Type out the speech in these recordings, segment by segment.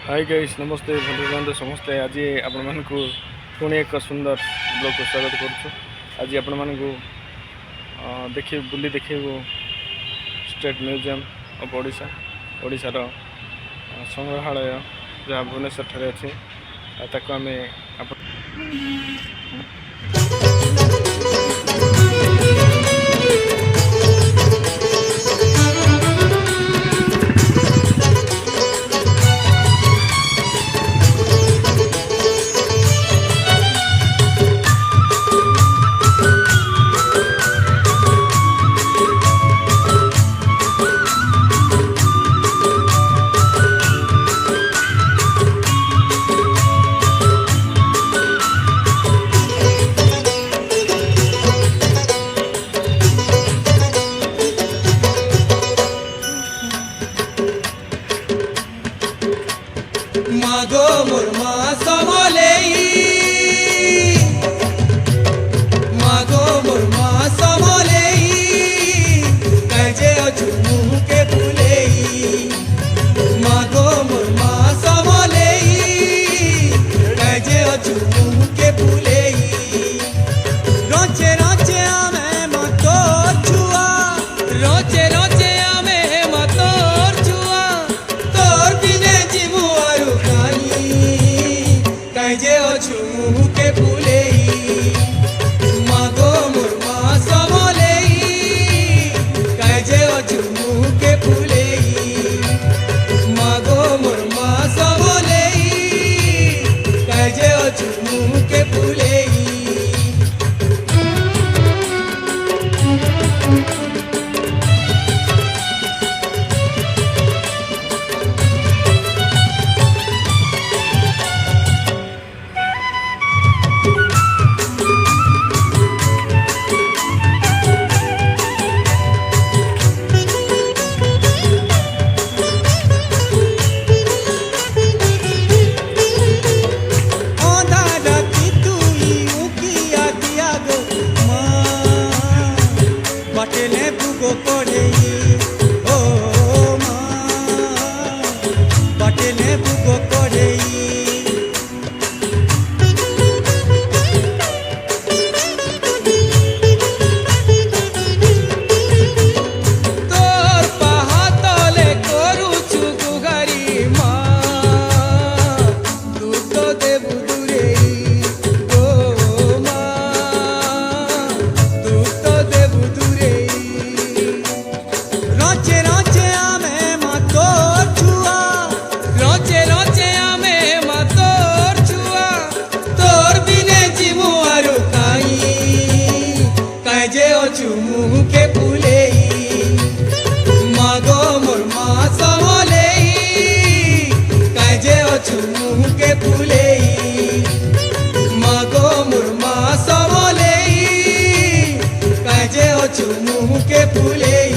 Hi guys नमस्ते भल समस्ते आज आपण मानक पुणी एक सुंदर ब्लॉग को स्वागत करुँ। आज आपण मानक देखे बुली देखे स्टेट म्यूजियम ऑफ ओडिशा ओडिशार संग्रहालय जहाँ भुवनेश्वर ठारे अच्छे ताको आमे मागो मुरमा समलेई मागो मुरमा समलेई कजे अचुमु के फुलेई मागो मुरमा समलेई कजे अचुमु के फुलेई रोचे रोचे आमे मतोर छुआ रोचे रोचे आमे मतोर छुआ तोर बिने जीवु कजे अचुमु के फुलेई मागो मुरमा समलेई कजे अचुमु के फुलेई मागो मुरमा समलेई कजे अचुमु के फुलेई बाटेले बुगो कोड़ेई ओ माँ बाटेले बुगो कोड़ेई तोर पाहातले करूछु गुगारी माँ तू तो देबु दूरेई ओ माँ तू तो देबु रोचे रोचे आमे मतोर छुआ रोचे रोचे आमे मतोर छुआ तोर बिने जीवु आरु कजे अचुमु के फुलेई मागो मुरमा समलेई कजे अचुमु के फुलेई मागो मुरमा समलेई कजे अचुमु के फुलेई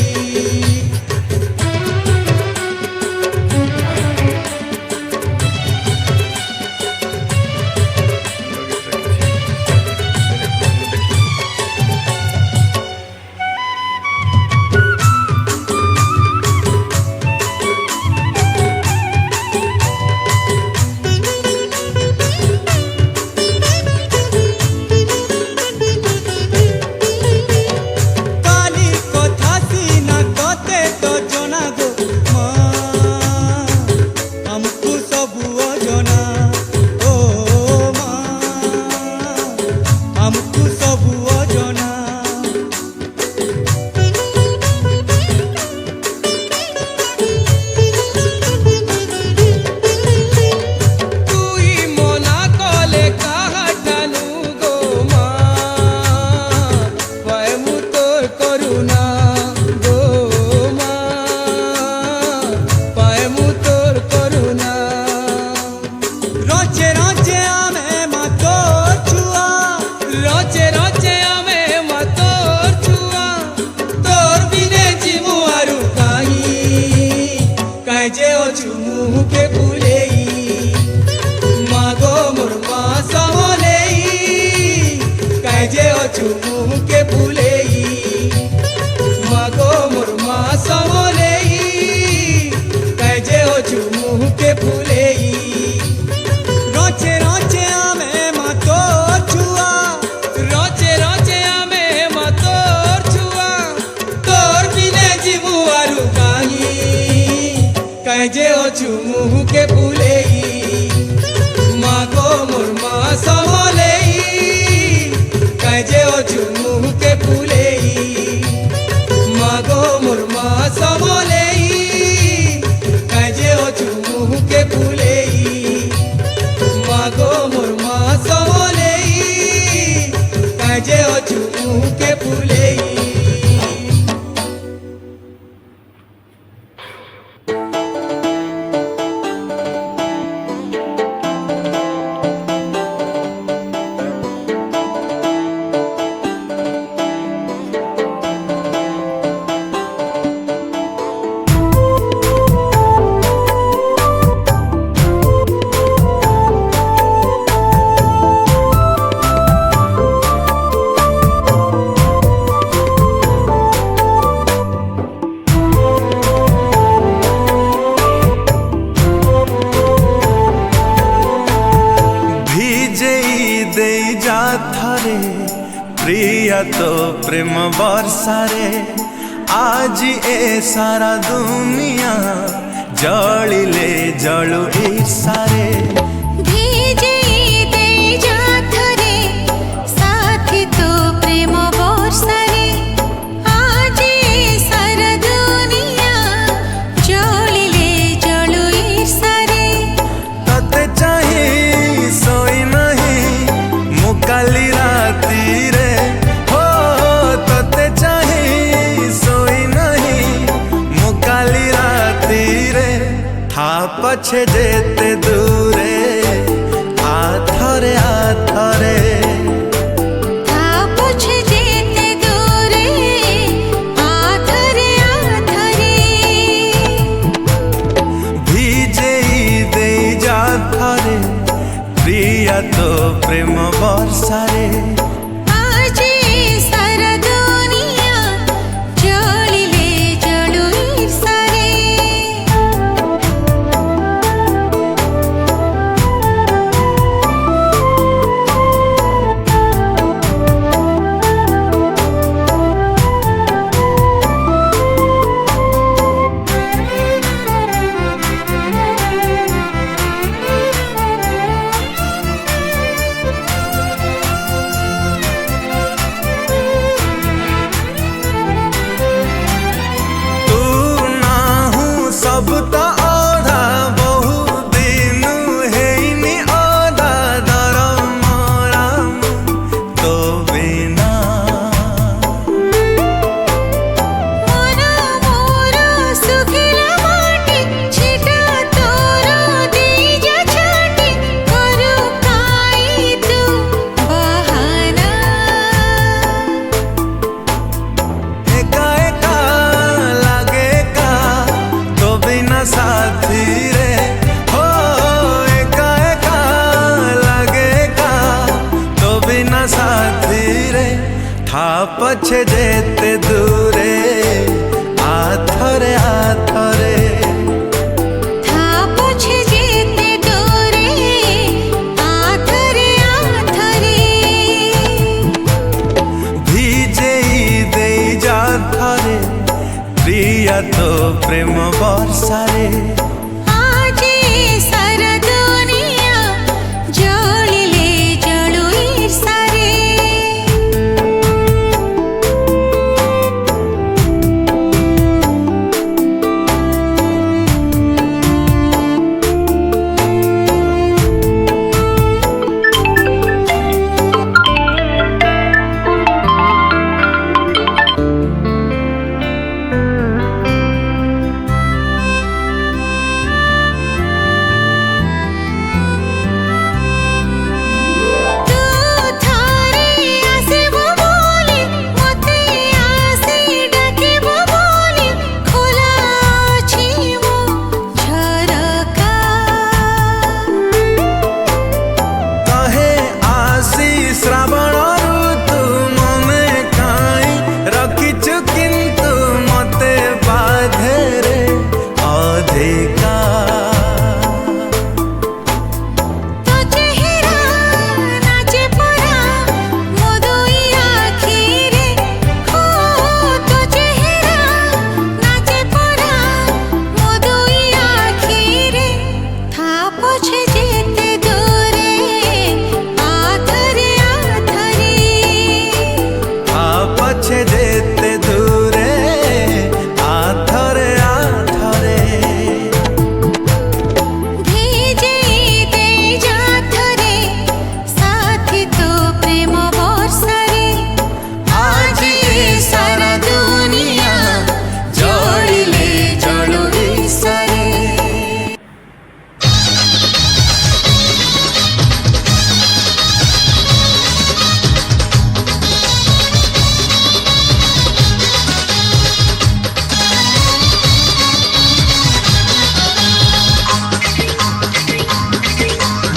रोचे रोचे आमे मतोर छुआ तोर बिने जीवु आरु कजे अचुमु के फुलेई मागो मुरमा समलेई कजे अचुमु के फुलेई मागो मुरमा समलेई कजे अचुमु के फुलेई। जे अछु मुह के फुलेई मागो मोर मा समलेई जे अछु मुह के फुलेई मागो मोर मा समलेई जे अछु मुह के फुलेई मागो मोर मा समलेई जे अछु मुह के फुलेई। प्रिया तो प्रेम बरसारे आज ए सारा दुनिया जलिले जलु ईर्षारे भेजे दे जाथरे साथी तो प्रेम बरसारे आज ए सारा दुनिया जलिले जलु ईर्षारे तते चाही सोई नहीं मुकाली राती रे हो तते चाही सोई नहीं मुकाली राती रे था पछे जेते दूरे आथरे आथरे था पछे जेते दूरे आथरे आथरे भीजे दे जा थारे प्रिया तो प्रेम बरसारे आज ए सारा दुनिया जलिले जलु ईर्षारे। सब तो औधा बहु दिन हैनी औधा दर मराम तो बिना मन मोर सुखिला माटी छिटा तोर दीजा छाटी करू काई तू बहाना एका एका लागे का तो बिना साथी रे हो एका एका लागे का तो बिना साथी रे था पछे जेते दूरे आथरे आथरे था पछे जेते दूरे आथरे आथरे भीजे दे जा थारे प्रिया तो प्रेम बरसारे आज ए सारा दुनिया जलिले जलु ईर्षारे।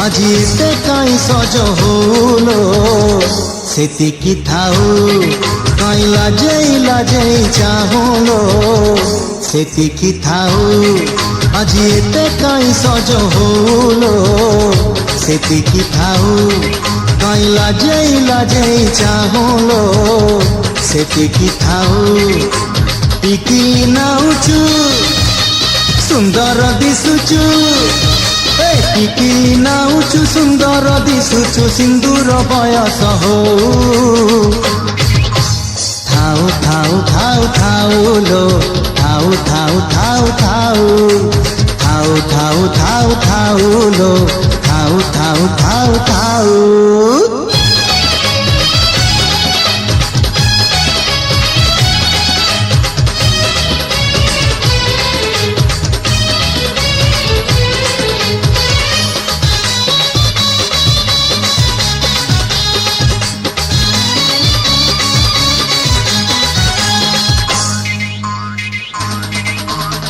আজি এতে কাই সজ হলো সেতিকি থাও কাই লাজেই চাহুলো সেতিকি থাও আজি এতে কাই সজ হলো সেতিকি থাও কাই লাজেই চাহুলো সেতিকি থাও টিকি নাউচু সুন্দর দিশুচু টিকি নাউচু সুন্দর দিশুচু সিন্দুর বয়স হো থাও থাও থাও থাও লো থাও থাও থাও থাও থাও থাও থাও থাও লো থাও থাও থাও থাও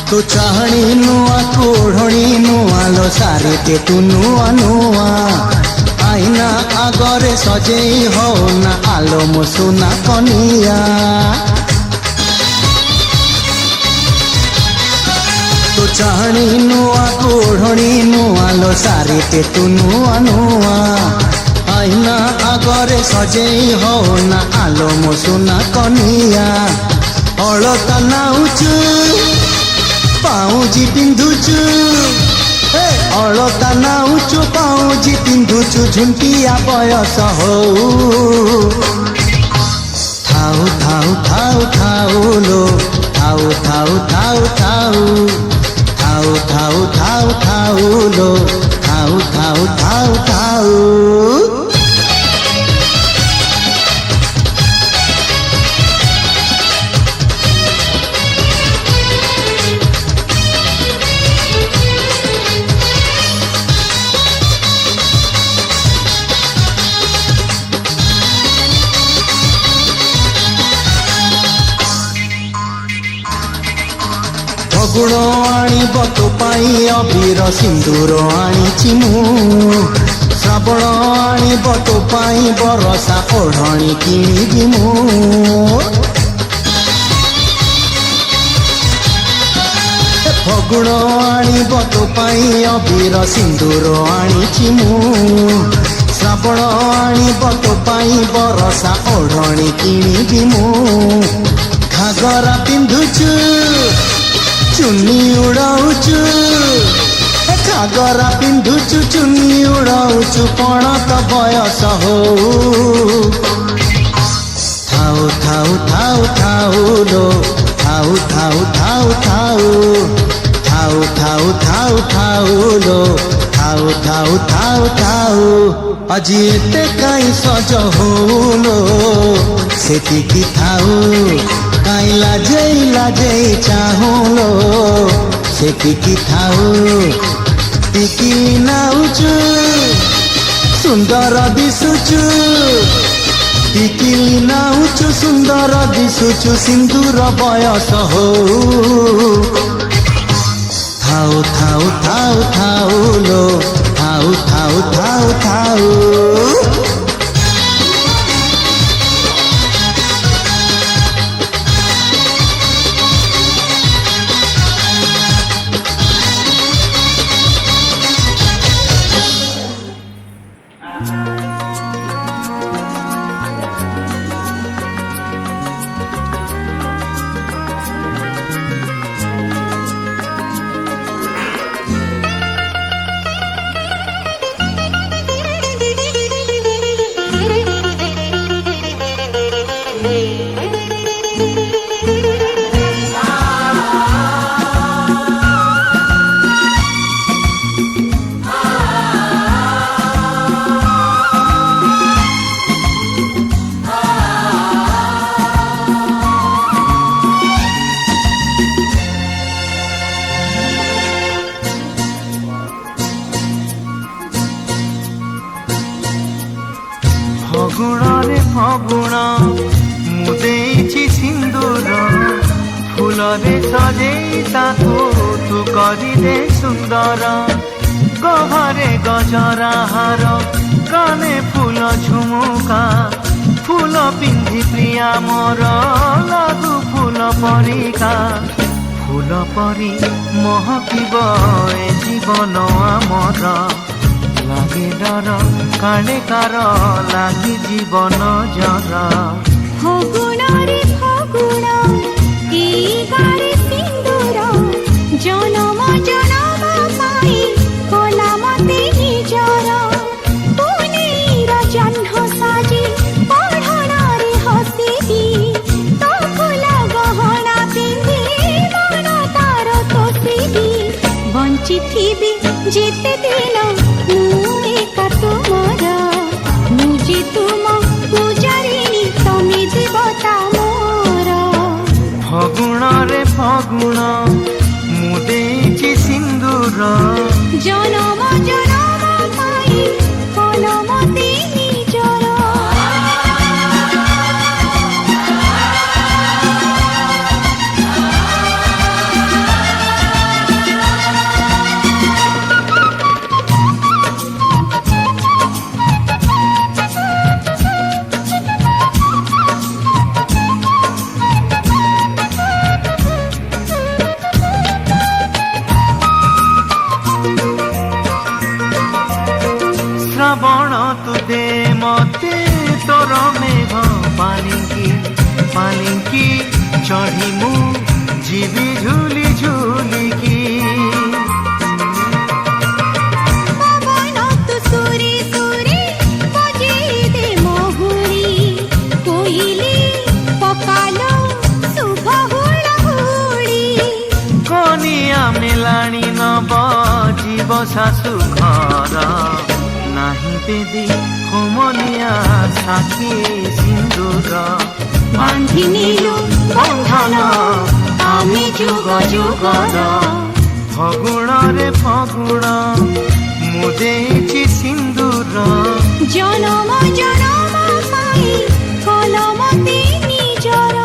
तो चाहणी नुआ कोढ़णी नुआ लो सारे ते तू नुआ नुआ आईना आगरे सजेई हो ना आलो मो सुना कनिया तो चाहणी नुआ कोढ़णी नुआ लो सारे ते तू नुआ नुआ आईना आगरे सजेई हो ना आलो मो सुना कनिया अलता नाउचु पाउजी पिंधुचु अलता नाउचु पाउजी पिंधुचु झुंटिया बयस हो थाउ थाउ थाउ थाउ लो थाउ थाउ थाउ थाउ थाउ थाउ थाउ थाउ लो थाउ थाउ थाउ थाउ गुण आणब तो पाई अबीर सिंदूर आनीची मु श्रावण आणब तो पाई बरसा ओढ़णी किणिबी मु फगुण आणब तो पाई अबीर सिंदूर आनीची मु श्रावण आणब तो पाई बरसा ओढ़णी किणिबी मु घागरा पिंधुचु चुन्नी उड़ाउचु घागरा पिंधुचु चुन्नी उड़ाउचु कण तो बयस हो थाउ थाउ थाउ थाउ लो थाउ थाउ थाउ थाउ थाउ थाउ थाउ थाउ लो थाउ थाउ थाउ थाउ আজি एते काई सज होलो सेतिकी थाउ काई लाजेई चाहुलो सेतिकी थाउ टिकी नाउचु सुंदर दिसुचु टिकी नाउचु सुंदर दिसुचु सिंदूर बयस हो थाउ थाउ थाउ थाउ लो थाउ थाउ थाउ थाउ फगुण रे फगुण मुदेछि सिंदूर फूल रे सजेई ताकू तू करी दे सुंदर गहरे गज चराहार काने फूल झुमुका फूल पिंधि प्रिया मोर लागू फूल परिका फूल परी महकिब ए जीवन आमर लागे डर काले कार लागी जीवन जर फगुणरे फगुण এই গারে সিন্দুর জনম জনম পাই কলামতে নিজর পুনীর জহ্ন সাজি পঢ়ণরে হসিবি তো ফুল গহনা পিন্ধি মন তার তোষিবি বঞ্চিথিবি যেতে দিন মু একা তোমার মু যে তুম পূজারিণী তুমি দেবতা মোর फगुण रे फगुण मुदेची सिंदूर জনম জনম পাই কলমতে নিজর श्रावण तु दे मते तोर मेघ पालिंकी चढ़ी मु जीवी झूली झूलिकी পবন তু সুরে সুরে বজেই দে মহুরি কোইলি পকালো শুভ হুড়হুড়ি कनिया मेलाणी नब जीव शाशु घर नाही बेदी होमनिया साखी सिंदूर বান্ধি নিলু বন্ধন আমি যুগ যুগর फगुण रे फगुण मुदेची सिंदूर জনম জনম পাই কলমতে নিজর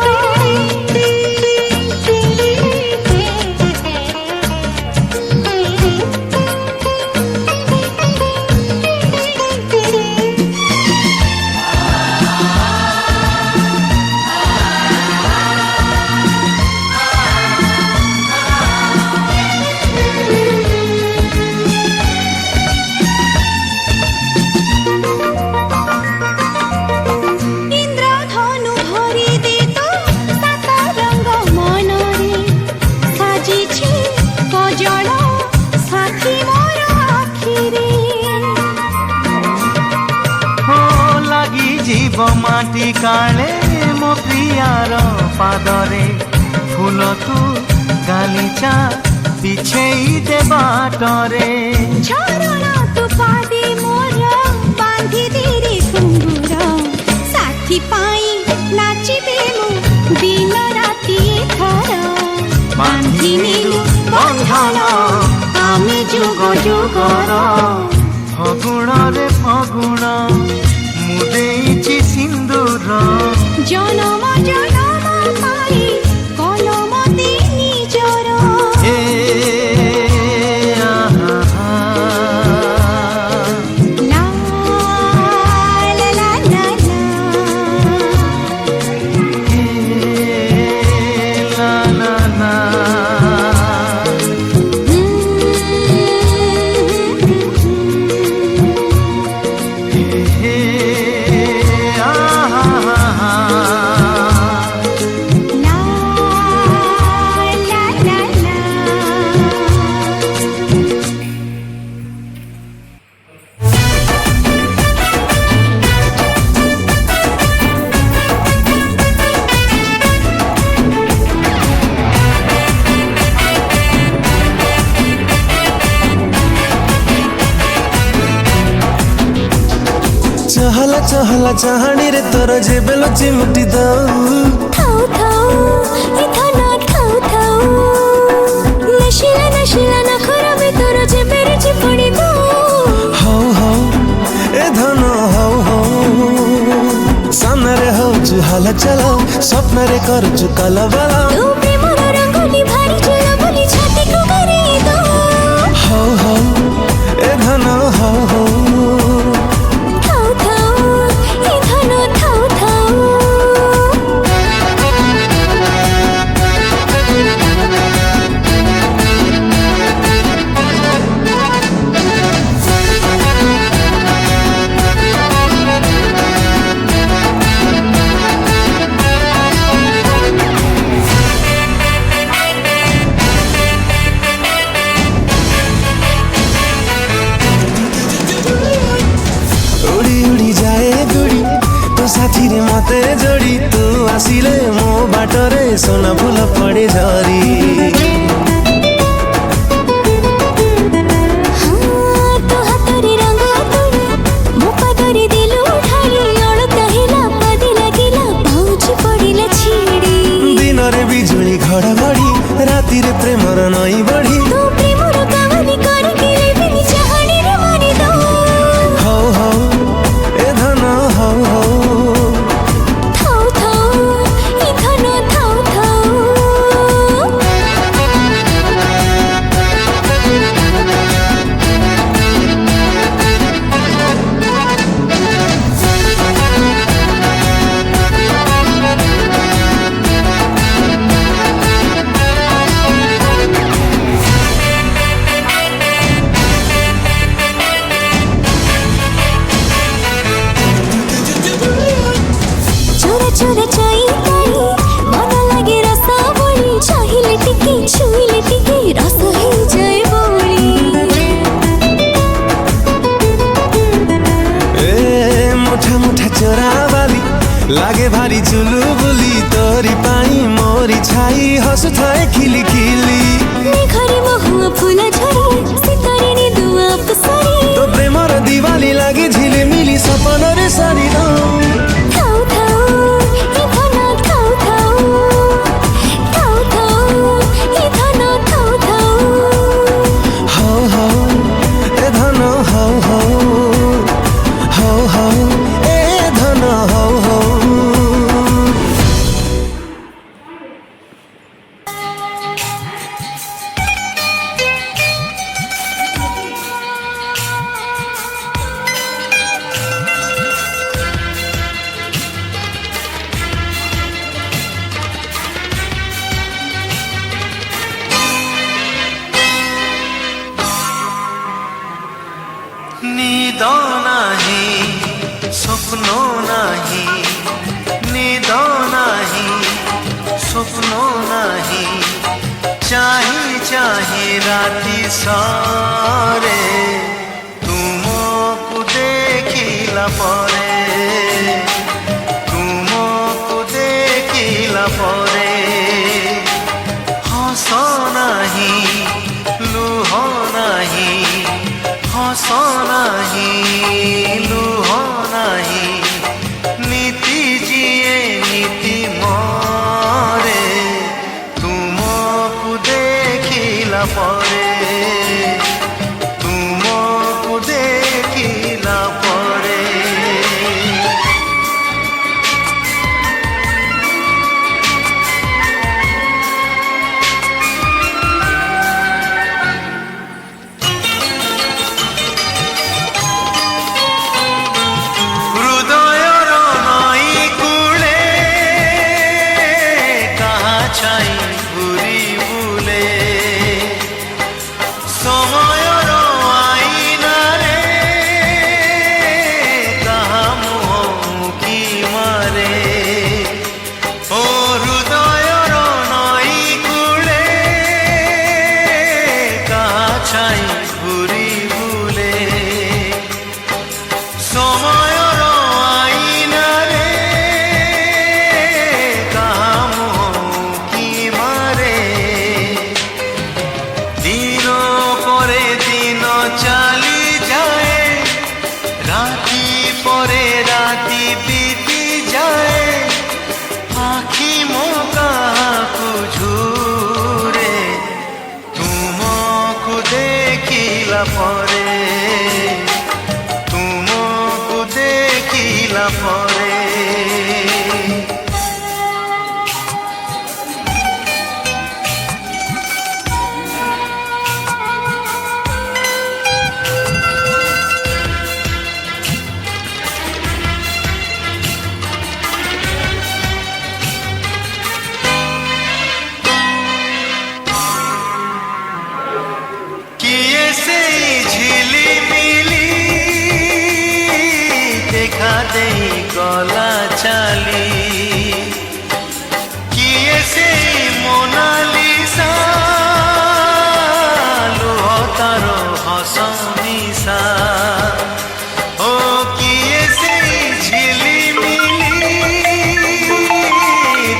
ইন্দ্রধনু ভরি দে তো সাত রঙ মনরে সাজিছে কজল সাথী মোর আখিরে हो लगी जीव माटी काले मो प्रियार पादरे फूल तू गालीचा बिछेई दे बाटरे ঝরণ তু পাদে মোর বাঁধি দে রে ঘুঙ্গুর সাথী পাই নাচিবে মু দিন রাতি থর বাঁধি নিলু বন্ধন আমি যুগ যুগর फगुण रे फगुण मुदेची सिंदूर জনম জনম পাই কলমতে নিজর ए आहा লা লা লা লা লা ला ला ला चहला चहला चाहणी रे तोर जेबेलो चिमुटी दऊ খাও খাও এখানা খাও খাও নশিলা নশিলা না খরাবে তোর যে বেরিয়ে পড়িব हौ हौ ए धन हौ हौ सामने रे हौचु हला चला स्वप्न रे करचु कलबला तू प्रेमर रंगोली भारी चला बोली छाती को करे दो हौ हौ ए धन हौ हौ रे सोना फूल पड़े झरी तो हातरे रंग तोड़ी मो पादरे दिलु ढाली अळता हिला पादी लागिला पाउछ पडिला छिड़ी दिन रे बिजुली घड़घड़ी राति रे प्रेमर नई बढ़ी तू प्रेमर कावली करके लेबिनी चाहणी रे मारी दो हौ हौ ए धन हौ हौ थाउ थाउ ई धन थाउ थाउ चोरा चोरा चाई ताई मन लागे रसा बड़ी चाहिले टिके छुइले टिके रस हे जाए बड़ी ए मुठा मुठा चोरा वाली लागे भारी चुलु बुली तोरी पाई मोरी छाई हसु थाए खिली खिली घरे महुआ फूला झरी सितारे ने दुआ पसरी तो प्रेमर दिवाली लागे झिले मिली सपन रे सारी थाउ थाउ ई धन थाउ थाउ थाउ थाउ ई धन थाउ थाउ हौ हौ ए धन हौ हौ हौ हौ ए धन हौ हौ নিদ নাহি স্বপ্ন নাহি নিদ নাহি স্বপ্ন নাহি চাহি চাহি রাতি সারে তুমকু দেখিলা পরে তুমকু দেখিলা পরে হস নাহি লুহ নাহি हस नाही लुह नाही नीति जिए नीति मरे तुमको देखिला परे तुमको देखिला परे হৃদয়র নই কূলে কাহা ছাই ঘুরি বুলে সময়র আইনারে কাহা মুখি মারে ও হৃদয়র নই কূলে কাহা ছাই ঘুরি বুলে সময়র আইনারে কাহা মুখি মারে দিন পরে দিন চালি যায় রাতি পরে রাতি বিতি যায় আখি মো কাহাকু ঝুরে তুমকু দেখিলা পরে তুমকু দেখিলা পরে কিয়ে সেই ঝিলিমিলি দেখা দেই গলা চালি কিয়ে সেই মোনালিসা লুহ তার হস নিশা ও কিয়ে সেই ঝিলিমিলি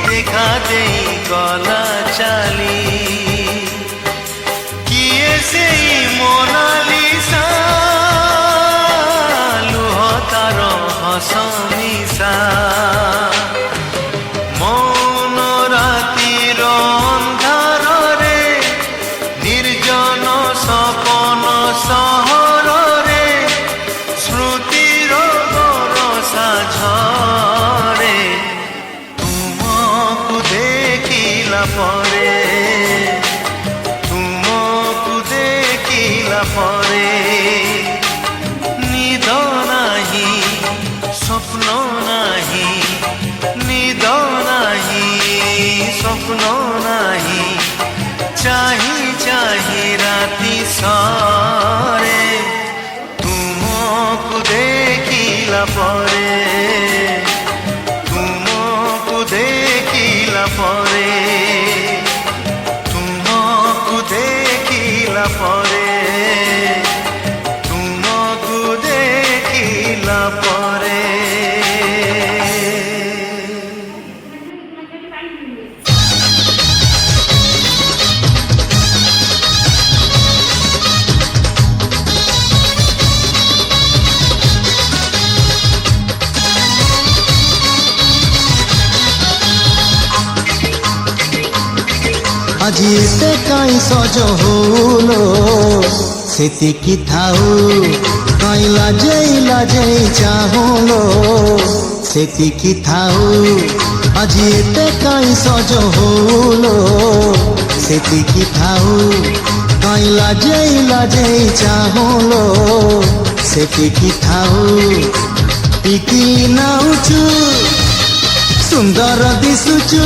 দেখা দেই পরে নিদ নাহি স্বপ্ন নাহি নিদ নাহি স্বপ্ন নাহি চাহি চাহি রাতি সরে তুমকু দেখিলা পরে তুমকু দেখিলা পরে তুমকু দেখিলা পরে তুমকু দেখিলা পরে আজি এতে কাই সজ হলো সেতিকি থাউ কাই লাজেই চাহলো সেতিকি থাউ আজি এতে কাই সজ হলো সেতিকি থাউ কাই লাজেই চাহলো সেতিকি থাউ টিকি নাউচু সুন্দর দিশুচু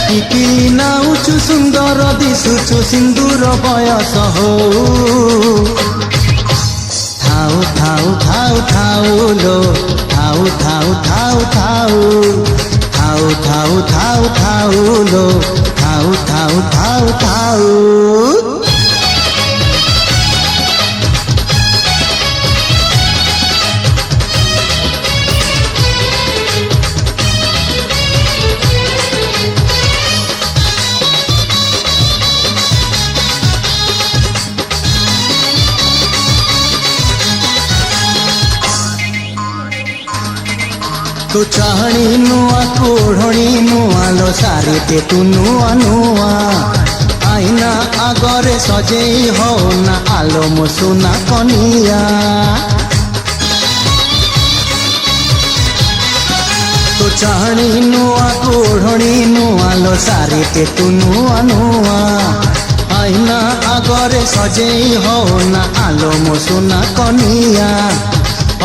টিকি নাউচু সুন্দর দিশুচু সিন্দুর বয়স হଉ থাউ থাউ থাউ থাউ লো থাউ থাউ থাউ থাউ থাউ থাউ থাউ থাউ লো থাউ থাউ থাউ থাউ तू चाहणी नुआ कोढ़णी नुआ लो सारीते तू नुआ नुआ आईना आगरे सजेई हो ना आलो मो सुना कनिया तू चाहणी नुआ कोढ़णी नुआ लो सारीते तू नुआ नुआ आईना आगरे सजेई हो ना आलो मो सुना कनिया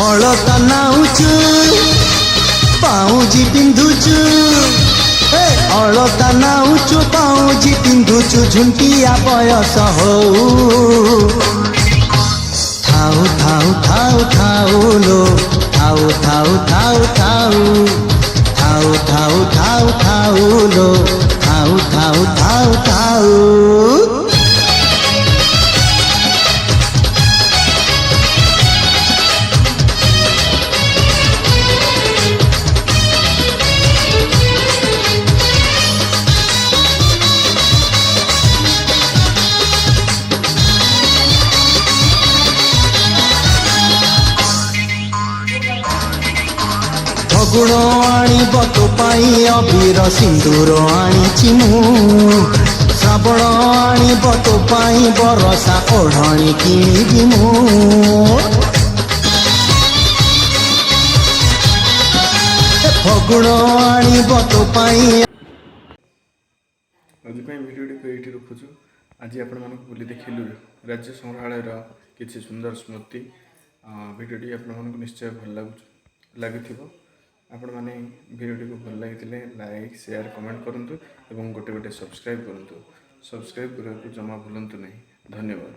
अलता नाउचु पाउजी पिंधुचु अलता नाउचु पाउजी पिंधुचु झुंटिया बयस हौ थाउ थाउ थाउ थाउ लो थाउ थाउ थाउ थाउ थाउ थाउ थाउ थाउ लो थाउ थाउ थाउ थाउ गुण आणिब तो पाई अबीर सिंदूर आनीची मु श्रावण आणिब तो पाई बरसा ओढ़णी किणिबी मु फगुण आणिब तो पाई आज भिडियोटी को ये रखुचु आज आपण मानक बुली देखिलु राज्य संग्रहालय किसी सुंदर स्मृति भिडियोटी आपण मानक निश्चय भल लगिथिबो आपण माने भिडियोटी को भल लगी लाइक शेयर कमेंट करंतु एवं गोटे गोटे सब्सक्राइब करंतु सब्सक्राइब करने को जमा भूलंतु नहीं। धन्यवाद।